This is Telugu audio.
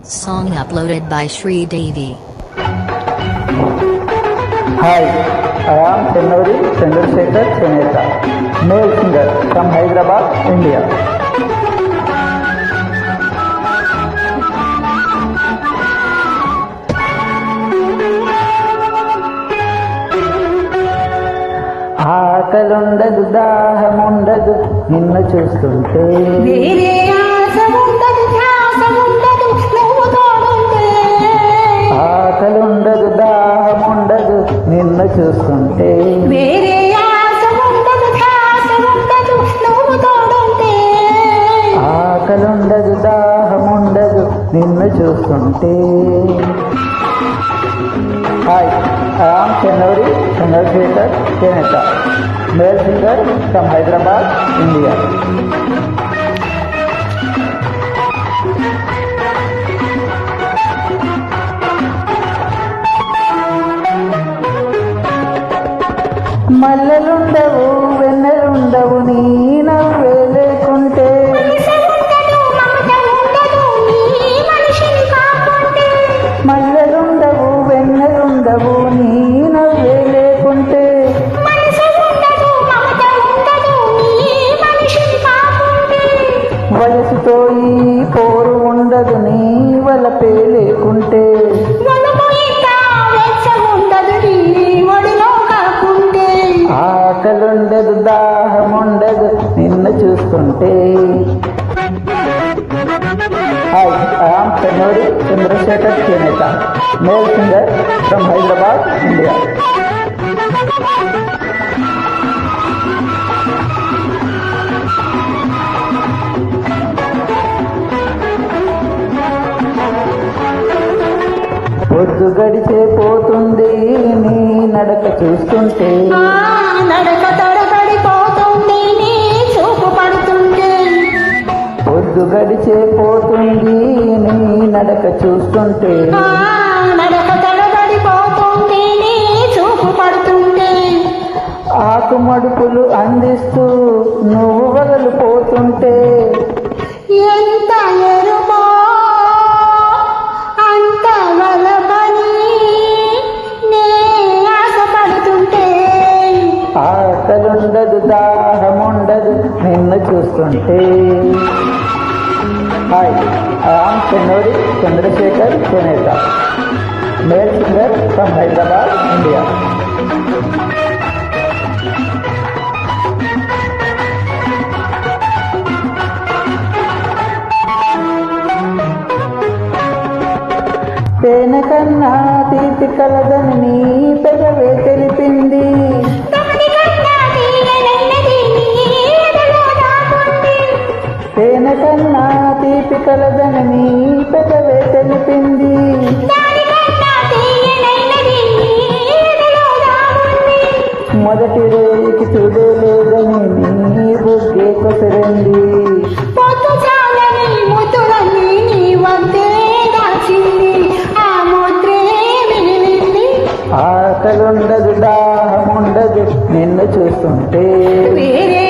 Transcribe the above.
Song uploaded by Sri Devi. Hi, I am Chennuri Chandrasekhar Cheneta, male singer from Hyderabad, India. ఆకలుండదు దాహముండదు నిన్ను చూస్తుంటే వేరే ఆశ ఉండదు ధ్యాస ఉండదు నువ్వు తోడుంటే ఆకలుండదు దాహముండదు నిన్ను చూస్తుంటే వేరే ఆశ ఉండదు ధ్యాస ఉండదు నువ్వు తోడుంటే ఆకలుండదు దాహముండదు నిన్ను చూస్తుంటే. Hi, I am Chennuri Chandrasekhar Cheneta, male singer from Hyderabad, India. మల్లెలుండవు వెన్నెలుండవు నీ నవ్వే లేకుంటే మల్లెలుండవు వెన్నెలుండవు నీ నవ్వే లేకుంటే వయసుతో ఈ పోరు ఉండదు నీ వలపే లేకుంటే ఆకలుండదు దాహముండదు నిన్ను చూస్తుంటే. Hi, I am Chennuri Chandrasekhar Cheneta, male singer from Hyderabad, India. పొద్దు గడిచే పోతుంది నీ నడక చూస్తుంటే నడక తడబడిపోతుంది నీ చూపు పడుతుంటే పొద్దు గడిచే పోతుంది నీ నడక చూస్తుంటే నడక తడబడిపోతుంది నీ చూపు పడుతుంటే ఆకు మడుపులు అందిస్తూ నువ్వు వదలిపోతుంటే ఎంత ఎరుమో అంత వలబని నే ఆశపడుతుంటే ఆకలుండదు దాహముండదు నిన్ను చూస్తుంటే. Hi, I am Chennuri Chandrasekhar Cheneta, male singer from Hyderabad, India. తేనె కన్నా తీపి కలదని నీ పెదవే తెలిపింది తేనె కన్నా తీపి కలదని నీ పెదవే తెలిపింది మొదటి రేకి చూడలేదని నీ బుగ్గే కొసరండి ఆకలుండదు దాహముండదు నిన్ను చూస్తుంటే వేరే